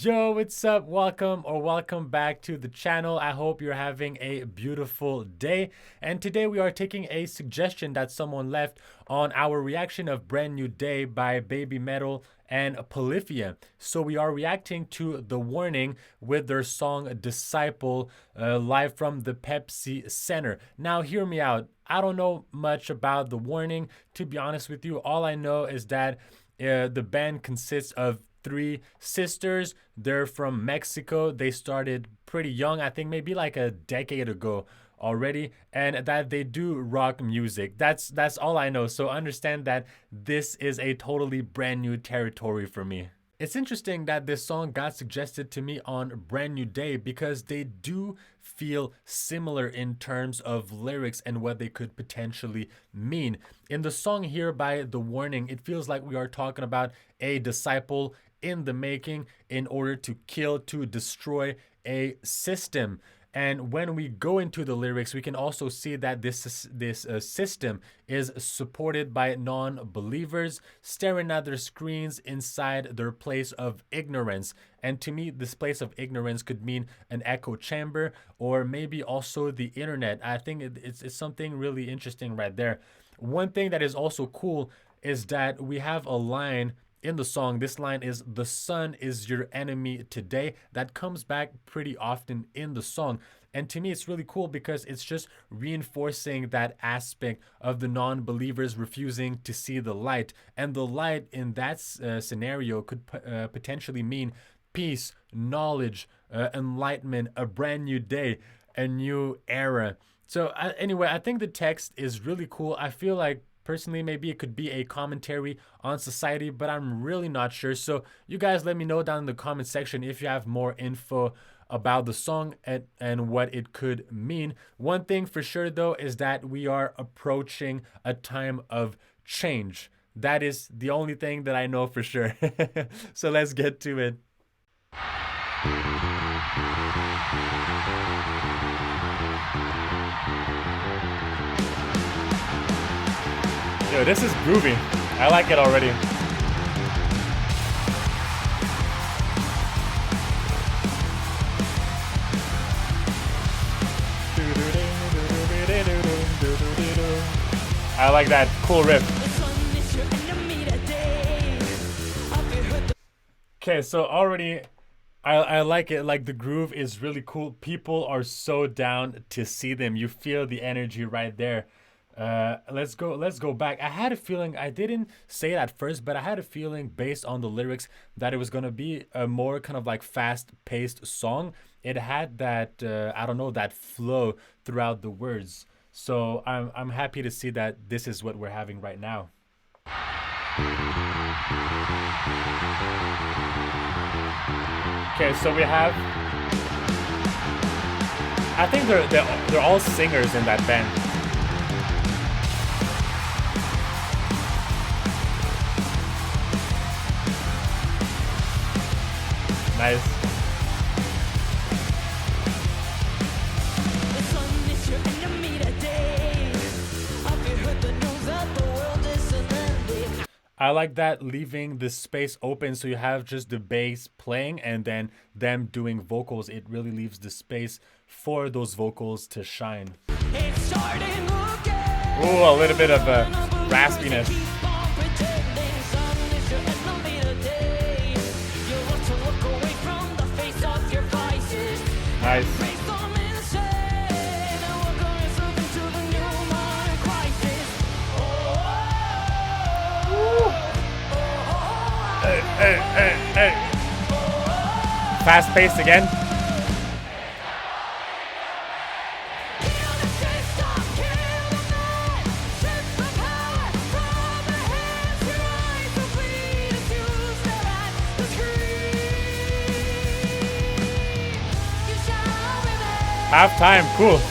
Yo, what's up? Welcome back to the channel. I hope you're having a beautiful day. And today we are taking a suggestion that someone left on our reaction of Brand New Day by Baby Metal and Polyphia. So we are reacting to The Warning with their song Disciple, live from the Pepsi Center. Now hear me out. I don't know much about The Warning. To be honest with you, all I know is that the band consists of three sisters. They're from Mexico. They started pretty young, I think maybe like a decade ago already, and that they do rock music. That's all I know. So understand that this is a totally brand new territory for me. It's interesting that this song got suggested to me on Brand New Day because they do feel similar in terms of lyrics and what they could potentially mean. In the song here by The Warning, it feels like we are talking about a disciple in the making in order to kill, to destroy a system. And when we go into the lyrics, we can also see that this system is supported by non-believers staring at their screens inside their place of ignorance. And to me, this place of ignorance could mean an echo chamber or maybe also the internet. I think it's something really interesting right there. One thing that is also cool is that we have a line in the song. This line is, "The sun is your enemy today." That comes back pretty often in the song. And to me, it's really cool because it's just reinforcing that aspect of the non-believers refusing to see the light. And the light in that scenario could potentially mean peace, knowledge, enlightenment, a brand new day, a new era. So anyway, I think the text is really cool. I feel like personally, maybe it could be a commentary on society, but I'm really not sure. So you guys let me know down in the comment section if you have more info about the song and what it could mean. One thing for sure, though, is that we are approaching a time of change. That is the only thing that I know for sure. So let's get to it. Yo, this is groovy. I like it already. I like that cool riff. Okay, so already I like it. Like the groove is really cool. People are so down to see them. You feel the energy right there. Let's go back. I had a feeling, I didn't say it at first, but I had a feeling based on the lyrics that it was gonna be a more kind of like fast-paced song. It had that I don't know, that flow throughout the words. So I'm happy to see that this is what we're having right now. Okay, so we have, I think they're all singers in that band. Nice. I like that, leaving the space open so you have just the bass playing and then them doing vocals. It really leaves the space for those vocals to shine. Ooh, a little bit of raspiness. Nice. Hey. Fast paced again. Half time, cool.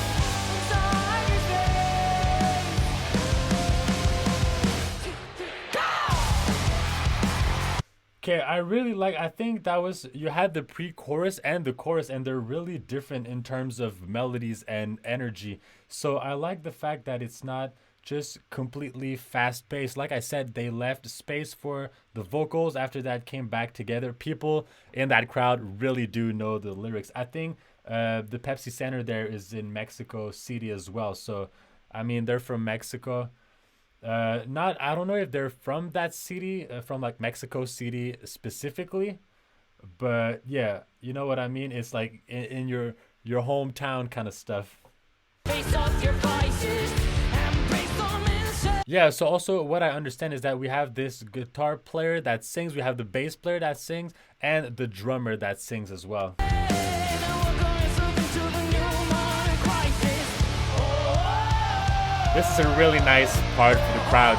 Okay, I really like, I think that was, you had the pre-chorus and the chorus, and they're really different in terms of melodies and energy. So I like the fact that it's not just completely fast paced. Like I said, they left space for the vocals. After that, came back together. People in that crowd really do know the lyrics. I think the Pepsi Center there is in Mexico City as well. So, I mean, they're from Mexico. Not, I don't know if they're from that city, from like Mexico City specifically, but yeah, you know what I mean. It's like in your hometown kind of stuff. Face off your vices and break them inside. Yeah, so also what I understand is that we have this guitar player that sings, we have the bass player that sings, and the drummer that sings as well. This is a really nice part for the crowd.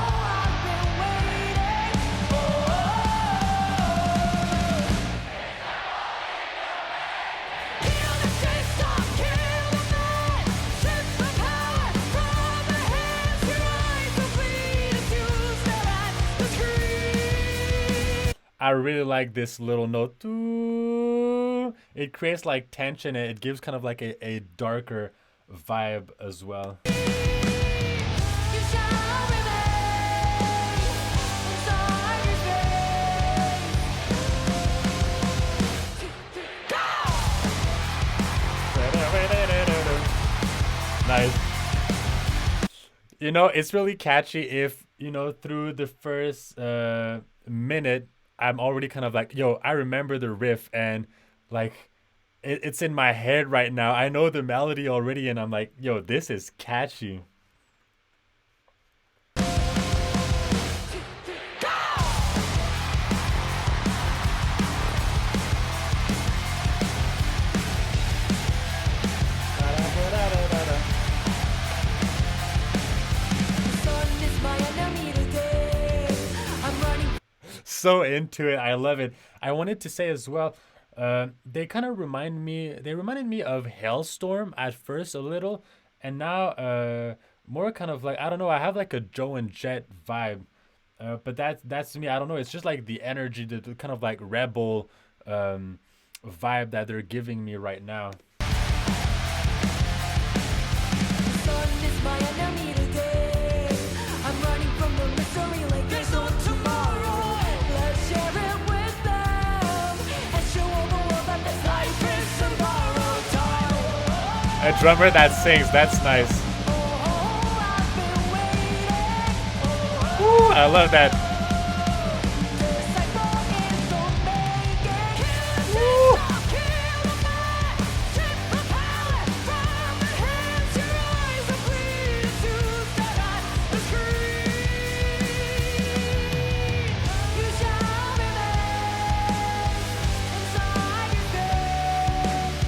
I really like this little note. It creates like tension and it gives kind of like a darker vibe as well. Nice. You know, it's really catchy if, you know, through the first minute, I'm already kind of like, yo, I remember the riff and like it's in my head right now. I know the melody already and I'm like, yo, this is catchy. So into it. I love it. I wanted to say as well, they kind of reminded me of Hailstorm at first a little, and now more kind of like, I don't know, I have like a Joe and Jet vibe. But that's me. I don't know. It's just like the energy, the kind of like rebel vibe that they're giving me right now. Sun is my enemy today. I'm running from the mystery like there's no tomorrow. Let's share it with them and show all the world that this life is tomorrow time. A drummer that sings, that's nice. Ooh, I love that.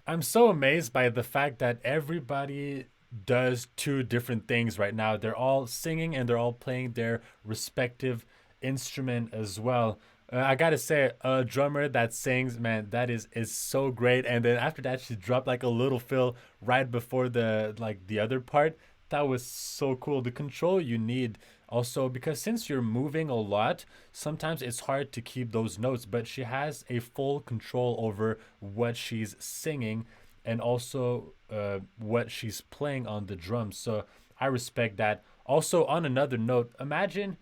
I'm so amazed by the fact that everybody does two different things right now. They're all singing and they're all playing their respective instrument as well. I gotta say, a drummer that sings, man, that is so great. And then after that, she dropped like a little fill right before the other part. That was so cool. The control you need also, because since you're moving a lot, sometimes it's hard to keep those notes, but she has a full control over what she's singing and also what she's playing on the drums. So I respect that. Also, on another note, imagine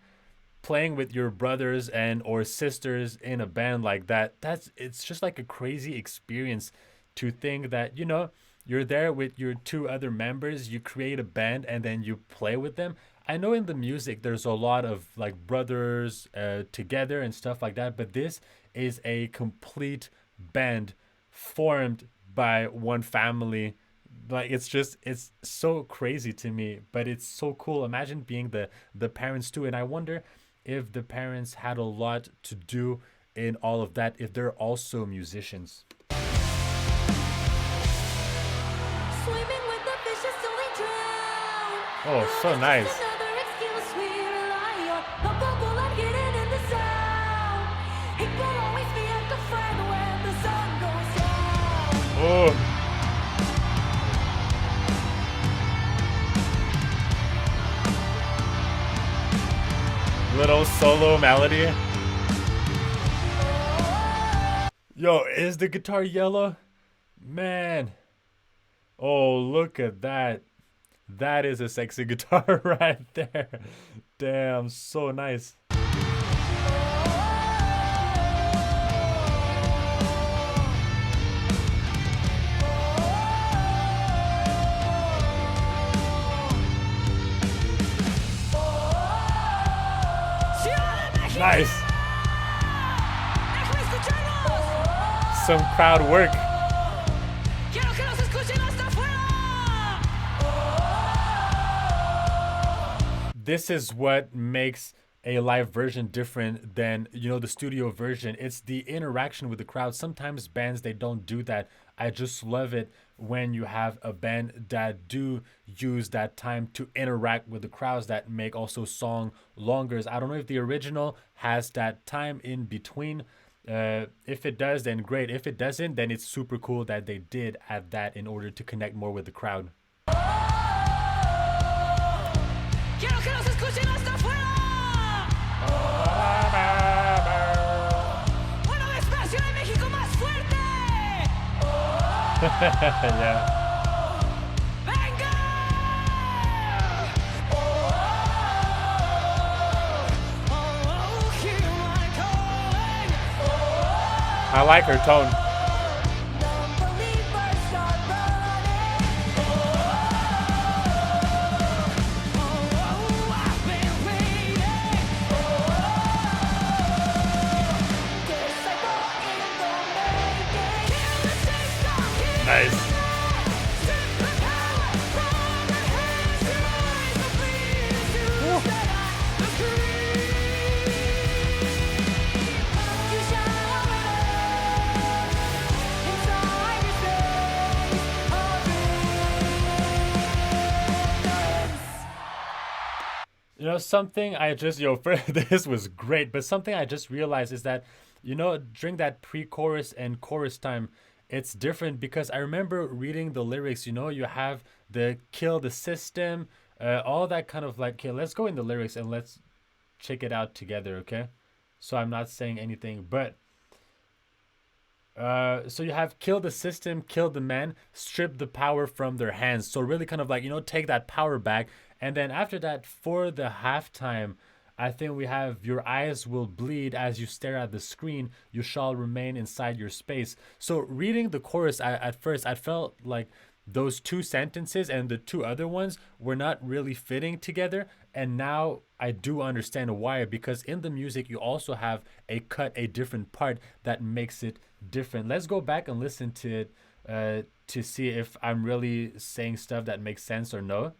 playing with your brothers and or sisters in a band like that. It's just like a crazy experience to think that, you know, you're there with your two other members, you create a band and then you play with them. I know in the music there's a lot of like brothers together and stuff like that, but this is a complete band formed by one family. Like it's so crazy to me, but it's so cool. Imagine being the parents too, and I wonder if the parents had a lot to do in all of that, if they're also musicians. Oh, so nice. Oh. Little solo melody. Yo, is the guitar yellow? Man. Oh, look at that. That is a sexy guitar right there. Damn, so nice. Nice. Some crowd work. This is what makes a live version different than, you know, the studio version. It's the interaction with the crowd. Sometimes bands, they don't do that. I just love it when you have a band that do use that time to interact with the crowds, that make also song longer. I don't know if the original has that time in between. If it does, then great. If it doesn't, then it's super cool that they did add that in order to connect more with the crowd. Yeah. I like her tone. Nice. You know, something I just, this was great, but something I just realized is that, you know, during that pre-chorus and chorus time, it's different because I remember reading the lyrics, you know, you have the kill the system, all that kind of like, okay, let's go in the lyrics and let's check it out together, okay? So I'm not saying anything, but so you have kill the system, kill the man, strip the power from their hands. So really kind of like, you know, take that power back. And then after that, for the halftime, I think we have your eyes will bleed as you stare at the screen. You shall remain inside your space. So reading the chorus, at first, I felt like those two sentences and the two other ones were not really fitting together. And now I do understand why, because in the music, you also have a different part that makes it different. Let's go back and listen to it to see if I'm really saying stuff that makes sense or no.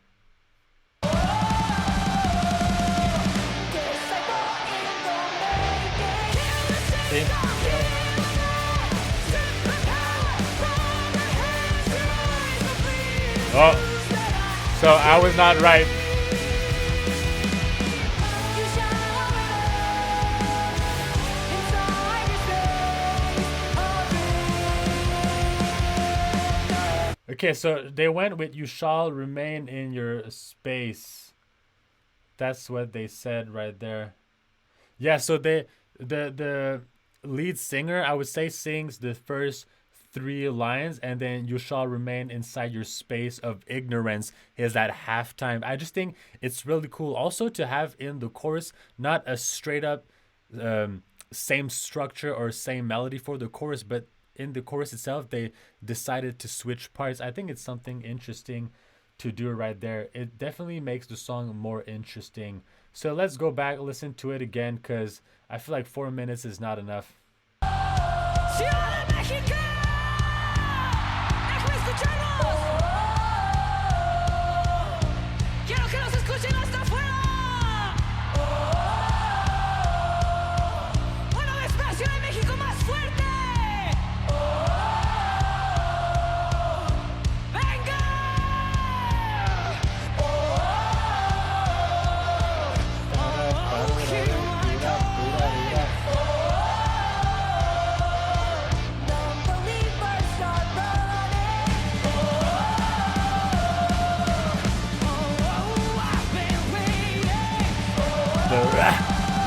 Oh, so I was not right. Okay, so they went with you shall remain in your space. That's what they said right there. Yeah, so the lead singer, I would say, sings the first three lines, and then you shall remain inside your space of ignorance is that halftime. I just think it's really cool also to have in the chorus not a straight up same structure or same melody for the chorus, but in the chorus itself they decided to switch parts. I think it's something interesting to do right there. It definitely makes the song more interesting. So let's go back, listen to it again, because I feel like 4 minutes is not enough.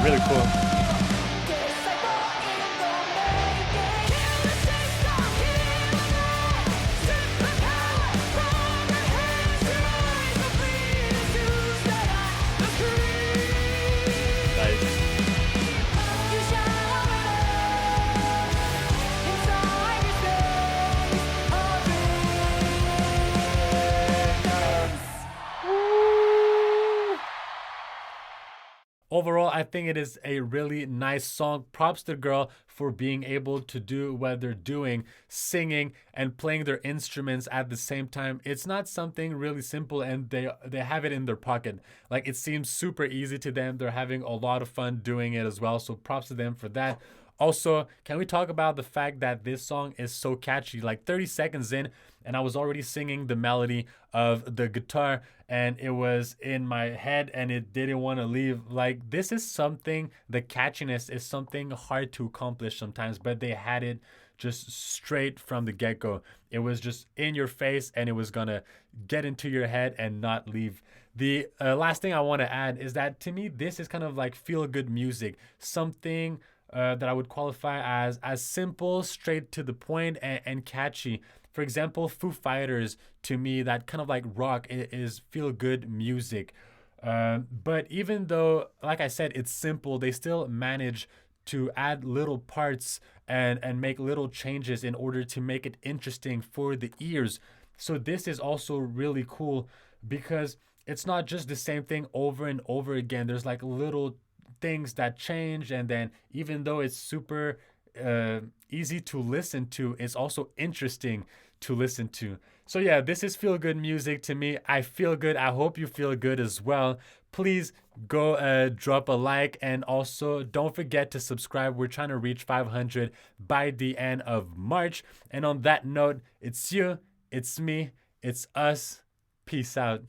Really cool. overall, I think it is a really nice song. Props to the girl for being able to do what they're doing, singing and playing their instruments at the same time. It's not something really simple, and they have it in their pocket. Like, it seems super easy to them. They're having a lot of fun doing it as well. So props to them for that. Also, can we talk about the fact that this song is so catchy? Like 30 seconds in, and I was already singing the melody of the guitar, and it was in my head and it didn't want to leave. Like, this is something, the catchiness is something hard to accomplish sometimes, but they had it just straight from the get go. It was just in your face and it was gonna get into your head and not leave. The last thing I want to add is that to me, this is kind of like feel good music, something that I would qualify as simple, straight to the point, and catchy. For example, Foo Fighters, to me, that kind of like rock is feel good music. But even though, like I said, it's simple, they still manage to add little parts and make little changes in order to make it interesting for the ears. So this is also really cool because it's not just the same thing over and over again. There's like little things that change, and then even though it's super easy to listen to, it's also interesting to listen to. So yeah, this is feel good music to me. I feel good. I hope you feel good as well. Please go drop a like, and also don't forget to subscribe. We're trying to reach 500 by the end of March. And on that note, it's you, it's me, it's us. Peace out.